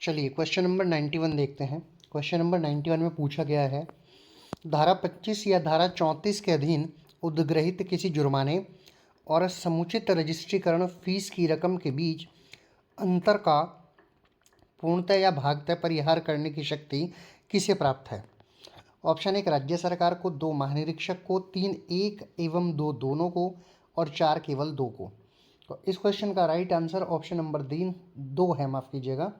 चलिए question number 91 देखते हैं। क्वेश्चन नंबर 91 में पूछा गया है, धारा 25 या धारा 34 के अधीन उद्ग्रहित किसी जुर्माने और समुचित रजिस्ट्रीकरण फीस की रकम के बीच अंतर का पूर्णतः या भागतः परिहार करने की शक्ति किसे प्राप्त है? ऑप्शन 1 राज्य सरकार को, 2 महानिरीक्षक को, 3 1 एवं 2 दोनों को और 4 केवल 2 को। तो इस क्वेश्चन का राइट आंसर ऑप्शन नंबर 2 है, माफ़ कीजिएगा,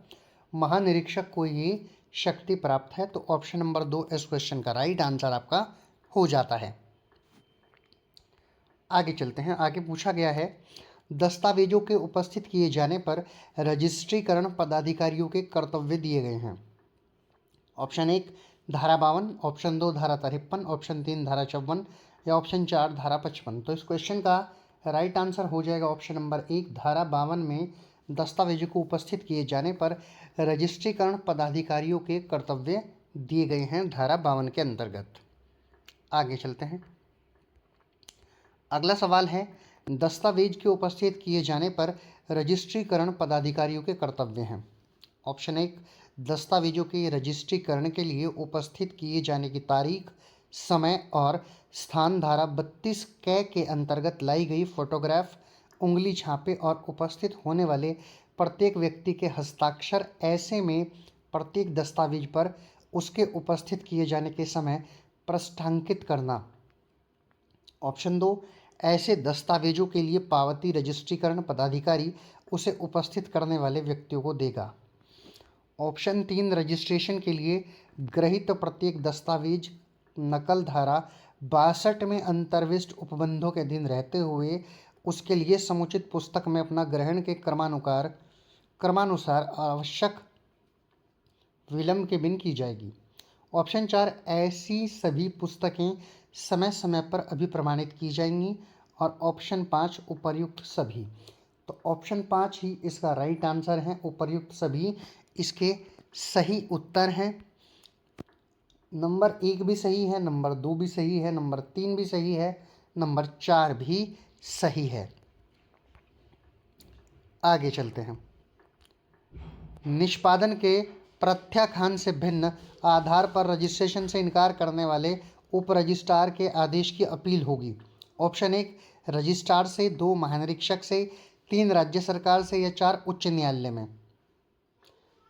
महानिरीक्षक को ये शक्ति प्राप्त है। तो ऑप्शन नंबर 2 इस क्वेश्चन का राइट आंसर आपका हो जाता है। आगे चलते हैं। आगे पूछा गया है, दस्तावेजों के उपस्थित किए जाने पर रजिस्ट्रीकरण पदाधिकारियों के कर्तव्य दिए गए हैं। ऑप्शन 1 धारा 52, ऑप्शन 2 धारा 53, ऑप्शन 3 धारा 54 या ऑप्शन 4 धारा 55। तो इस क्वेश्चन का राइट आंसर हो जाएगा ऑप्शन नंबर 1 धारा 52 में दस्तावेजों को उपस्थित किए जाने पर रजिस्ट्रीकरण पदाधिकारियों के कर्तव्य दिए गए हैं धारा 52 के अंतर्गत। आगे चलते हैं। अगला सवाल है, दस्तावेज के उपस्थित किए जाने पर रजिस्ट्रीकरण पदाधिकारियों के कर्तव्य हैं। ऑप्शन 1 दस्तावेजों के रजिस्ट्रीकरण के लिए उपस्थित किए जाने की तारीख, समय और स्थान धारा 32 कै के अंतर्गत लाई गई फोटोग्राफ, उंगली छापे और उपस्थित होने वाले प्रत्येक व्यक्ति के हस्ताक्षर, ऐसे में प्रत्येक दस्तावेज पर उसके उपस्थित किए जाने के समय प्रस्थांकित करना। ऑप्शन 2 ऐसे दस्तावेजों के लिए पावती रजिस्ट्रीकरण पदाधिकारी उसे उपस्थित करने वाले व्यक्तियों को देगा। ऑप्शन 3 रजिस्ट्रेशन के लिए ग्रहित प्रत्येक दस्तावेज नकल धारा 62 में अंतर्विष्ट उपबंधों के अधीन रहते हुए उसके लिए समुचित पुस्तक में अपना ग्रहण के क्रमानुसार आवश्यक विलंब के बिन की जाएगी। ऑप्शन 4 ऐसी सभी पुस्तकें समय समय पर अभिप्रमाणित की जाएंगी और ऑप्शन 5 उपर्युक्त सभी। तो ऑप्शन 5 ही इसका राइट आंसर है, उपर्युक्त सभी इसके सही उत्तर हैं। नंबर 1 भी सही है, नंबर 2 भी सही है, नंबर 3 भी सही है, नंबर 4 भी सही है। आगे चलते हैं। निष्पादन के प्रत्याख्यान से भिन्न आधार पर रजिस्ट्रेशन से इनकार करने वाले उप रजिस्ट्रार के आदेश की अपील होगी। ऑप्शन 1 रजिस्ट्रार से, 2 महानिरीक्षक से, 3 राज्य सरकार से या 4 उच्च न्यायालय में।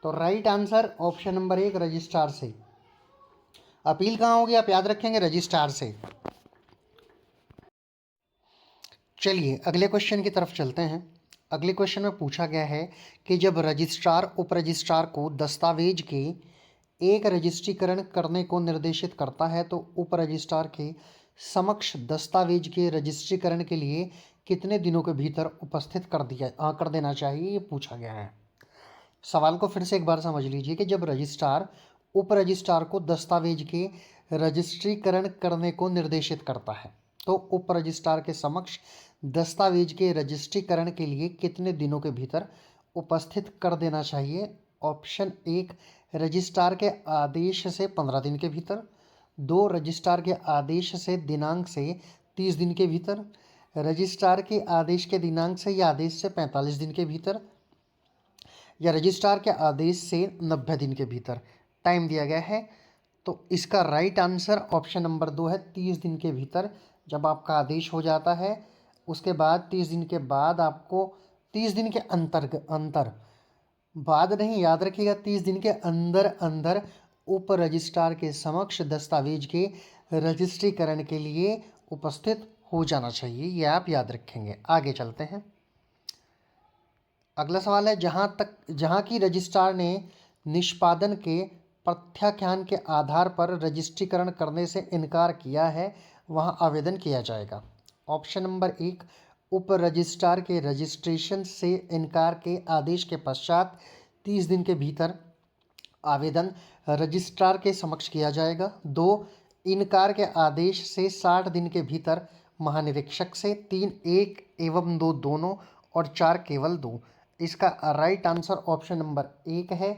तो right answer option number 1 registrar से। अपील कहाँ होगी आप याद रखेंगे, रजिस्ट्रार से। चलिए अगले क्वेश्चन की तरफ चलते हैं। अगले क्वेश्चन में पूछा गया है कि जब रजिस्ट्रार उप रजिस्ट्रार को दस्तावेज के एक रजिस्ट्रीकरण करने को निर्देशित करता है तो उप रजिस्ट्रार के समक्ष दस्तावेज के रजिस्ट्रीकरण के लिए कितने दिनों के भीतर उपस्थित कर देना चाहिए, ये पूछा गया है। सवाल को फिर से एक बार समझ लीजिए कि जब रजिस्ट्रार उप रजिस्ट्रार को दस्तावेज के रजिस्ट्रीकरण करने को निर्देशित करता है तो उप रजिस्ट्रार के समक्ष दस्तावेज के रजिस्ट्रीकरण के लिए कितने दिनों के भीतर उपस्थित कर देना चाहिए। ऑप्शन 1 रजिस्ट्रार के आदेश से 15 दिन के भीतर, 2 रजिस्ट्रार के आदेश से दिनांक से 30 दिन के भीतर, रजिस्ट्रार के आदेश के दिनांक से या आदेश से 45 दिन के भीतर, या रजिस्ट्रार के आदेश से 90 दिन के भीतर टाइम दिया गया है। तो इसका राइट आंसर ऑप्शन नंबर 2 है, 30 दिन के भीतर। जब आपका आदेश हो जाता है उसके बाद 30 दिन के बाद आपको 30 दिन के अंतर बाद नहीं, याद रखिएगा, 30 दिन के अंदर उप रजिस्ट्रार के समक्ष दस्तावेज के रजिस्ट्रीकरण के लिए उपस्थित हो जाना चाहिए, ये आप याद रखेंगे। आगे चलते हैं। अगला सवाल है, जहाँ की रजिस्ट्रार ने निष्पादन के प्रत्याख्यान के आधार पर रजिस्ट्रीकरण करने से इनकार किया है वहाँ आवेदन किया जाएगा। ऑप्शन नंबर 1 उप रजिस्ट्रार के रजिस्ट्रेशन से इनकार के आदेश के पश्चात 30 दिन के भीतर आवेदन रजिस्ट्रार के समक्ष किया जाएगा। 2 इनकार के आदेश से 60 दिन के भीतर महानिरीक्षक से, 3 1 एवं 2 दोनों और 4 केवल 2। इसका राइट आंसर ऑप्शन नंबर 1 है,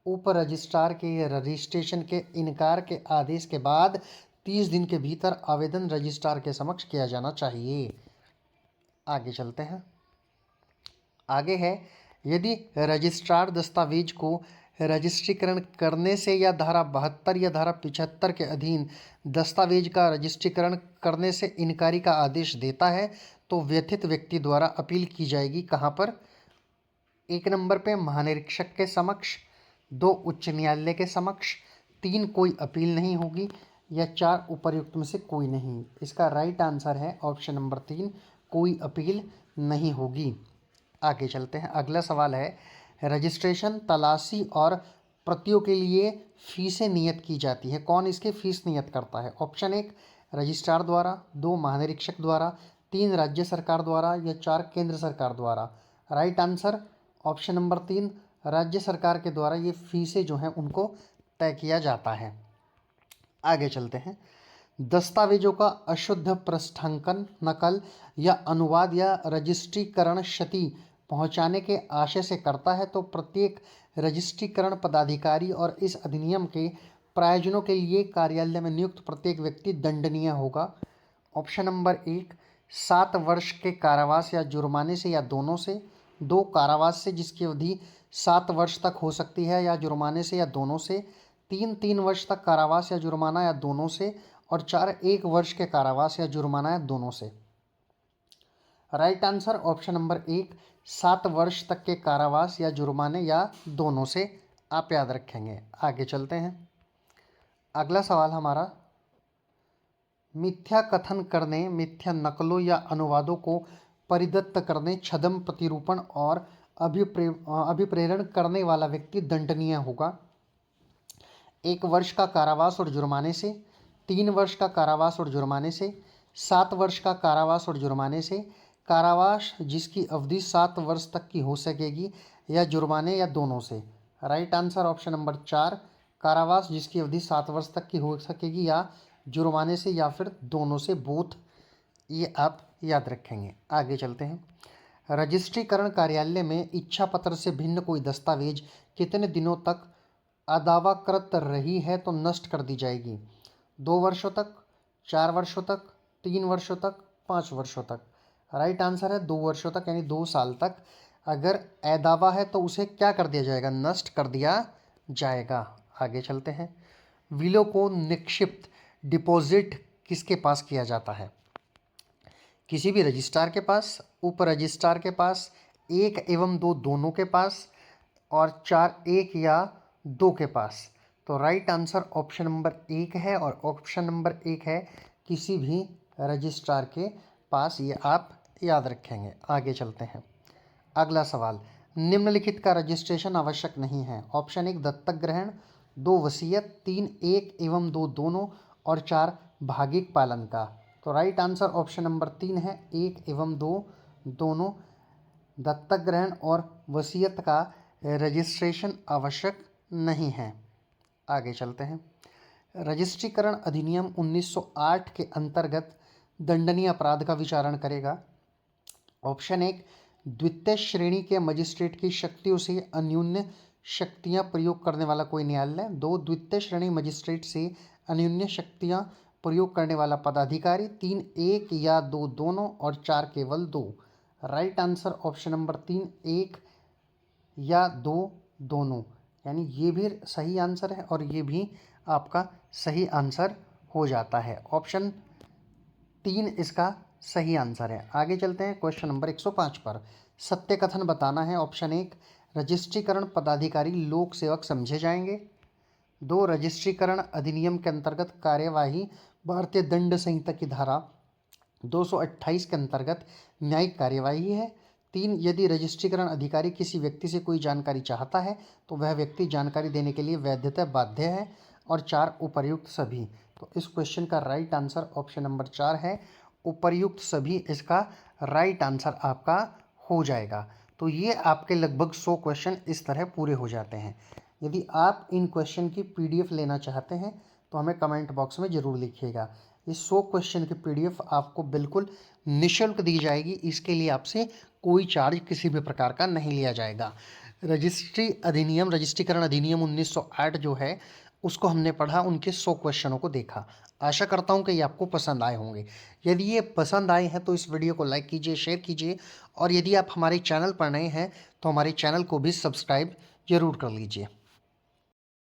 उप रजिस्ट्रार के रजिस्ट्रेशन के इनकार के आदेश के बाद 30 दिन के भीतर आवेदन रजिस्ट्रार के समक्ष किया जाना चाहिए। आगे चलते हैं। आगे है, यदि रजिस्ट्रार दस्तावेज को रजिस्ट्रीकरण करने से या धारा 72 या धारा 75 के अधीन दस्तावेज का रजिस्ट्रीकरण करने से इनकारी का आदेश देता है तो व्यथित व्यक्ति द्वारा अपील की जाएगी कहाँ पर? 1 नंबर पे महानिरीक्षक के समक्ष, 2 उच्च न्यायालय के समक्ष, 3 कोई अपील नहीं होगी, या 4 उपर्युक्त में से कोई नहीं। इसका राइट आंसर है ऑप्शन नंबर 3, कोई अपील नहीं होगी। आगे चलते हैं। अगला सवाल है, रजिस्ट्रेशन, तलाशी और प्रतियों के लिए फीसें नियत की जाती है, कौन इसके फीस नियत करता है? ऑप्शन 1 रजिस्ट्रार द्वारा, 2 महानिरीक्षक द्वारा, 3 राज्य सरकार द्वारा, या 4 केंद्र सरकार द्वारा। राइट आंसर ऑप्शन नंबर 3, राज्य सरकार के द्वारा ये फीसें जो हैं उनको तय किया जाता है। आगे चलते हैं। दस्तावेजों का अशुद्ध पृष्ठांकन, नकल या अनुवाद या रजिस्ट्रीकरण क्षति पहुंचाने के आशय से करता है तो प्रत्येक रजिस्ट्रीकरण पदाधिकारी और इस अधिनियम के प्रायोजनों के लिए कार्यालय में नियुक्त प्रत्येक व्यक्ति दंडनीय होगा। ऑप्शन नंबर 1 7 वर्ष के कारावास या जुर्माने से या दोनों से, 2 कारावास से जिसकी अवधि 7 वर्ष तक हो सकती है या जुर्माने से या दोनों से, 3 वर्ष तक कारावास या जुर्माना या दोनों से, और 4 1 वर्ष के कारावास या जुर्माना या दोनों से। राइट आंसर ऑप्शन नंबर 1 7 वर्ष तक के कारावास या जुर्माने या दोनों से, आप याद रखेंगे। आगे चलते हैं। अगला सवाल हमारा, मिथ्या कथन करने, मिथ्या नकलों या अनुवादों को परिदत्त करने, छद्म, प्रतिरूपण और अभिप्रेरण करने वाला व्यक्ति दंडनीय होगा। 1 वर्ष का कारावास और जुर्माने से, 3 वर्ष का कारावास और जुर्माने से, 7 वर्ष का कारावास और जुर्माने से, कारावास जिसकी अवधि 7 वर्ष तक की हो सकेगी, या जुर्माने या दोनों से। राइट आंसर ऑप्शन नंबर 4, कारावास जिसकी अवधि 7 वर्ष तक की हो सकेगी या जुर्माने से या फिर दोनों से, बोथ, ये आप याद रखेंगे। आगे चलते हैं। रजिस्ट्रीकरण कार्यालय में इच्छा पत्र से भिन्न कोई दस्तावेज कितने दिनों तक अदावाकृत रही है तो नष्ट कर दी जाएगी? 2 वर्षों तक, 4 वर्षों तक, 3 वर्षों तक, 5 वर्षों तक। राइट आंसर है 2 वर्षों तक, यानी 2 साल तक। अगर अदावा है तो उसे क्या कर दिया जाएगा? नष्ट कर दिया जाएगा। आगे चलते हैं। विलो को निक्षिप्त, डिपॉजिट किसके पास किया जाता है? किसी भी रजिस्ट्रार के पास, उप रजिस्ट्रार के पास, 1 एवं 2 दोनों के पास, और 4 1 या 2 के पास। तो राइट आंसर ऑप्शन नंबर 1 है, और ऑप्शन नंबर 1 है किसी भी रजिस्ट्रार के पास, ये आप याद रखेंगे। आगे चलते हैं। अगला सवाल, निम्नलिखित का रजिस्ट्रेशन आवश्यक नहीं है। ऑप्शन 1 दत्तक ग्रहण, 2 वसीयत, 3 1 एवं 2 दोनों, और 4 भागिक पालन का। तो राइट आंसर ऑप्शन नंबर 3 है 1 एवं 2 दोनों। दत्तक ग्रहण और वसीयत का रजिस्ट्रेशन आवश्यक नहीं है। आगे चलते हैं। रजिस्ट्रीकरण अधिनियम 1908 के अंतर्गत दंडनीय अपराध का विचारण करेगा। ऑप्शन 1 द्वितीय श्रेणी के मजिस्ट्रेट की शक्तियों से अन्यून्य शक्तियां प्रयोग करने वाला कोई न्यायालय, 2 द्वितीय श्रेणी मजिस्ट्रेट से अन्यून्य शक्तियां प्रयोग करने वाला पदाधिकारी, 3 1 या 2 दोनों, और 4 केवल 2। राइट आंसर ऑप्शन नंबर 3 1 या 2 दोनों, यानी ये भी सही आंसर है और ये भी आपका सही आंसर हो जाता है। ऑप्शन 3 इसका सही आंसर है। आगे चलते हैं क्वेश्चन नंबर 105 पर। सत्य कथन बताना है। ऑप्शन 1 रजिस्ट्रीकरण पदाधिकारी लोक सेवक समझे जाएंगे। 2 रजिस्ट्रीकरण अधिनियम के अंतर्गत कार्यवाही भारतीय दंड संहिता की धारा 228 के अंतर्गत न्यायिक कार्यवाही है। 3 यदि रजिस्ट्रीकरण अधिकारी किसी व्यक्ति से कोई जानकारी चाहता है तो वह व्यक्ति जानकारी देने के लिए वैधता बाध्य है। और 4 उपर्युक्त सभी। तो इस क्वेश्चन का राइट आंसर ऑप्शन नंबर 4 है, उपर्युक्त सभी इसका राइट आंसर आपका हो जाएगा। तो ये आपके लगभग 100 क्वेश्चन इस तरह पूरे हो जाते हैं। यदि आप इन क्वेश्चन की पीडीएफ लेना चाहते हैं तो हमें कमेंट बॉक्स में ज़रूर लिखिएगा। इस 100 क्वेश्चन की पीडीएफ आपको बिल्कुल निःशुल्क दी जाएगी। इसके लिए आपसे कोई चार्ज किसी भी प्रकार का नहीं लिया जाएगा। रजिस्ट्रीकरण अधिनियम 1908 जो है उसको हमने पढ़ा, उनके 100 क्वेश्चनों को देखा। आशा करता हूँ कि ये आपको पसंद आए होंगे। यदि ये पसंद आए हैं तो इस वीडियो को लाइक कीजिए, शेयर कीजिए, और यदि आप हमारे चैनल पर नए हैं तो हमारे चैनल को भी सब्सक्राइब जरूर कर लीजिए।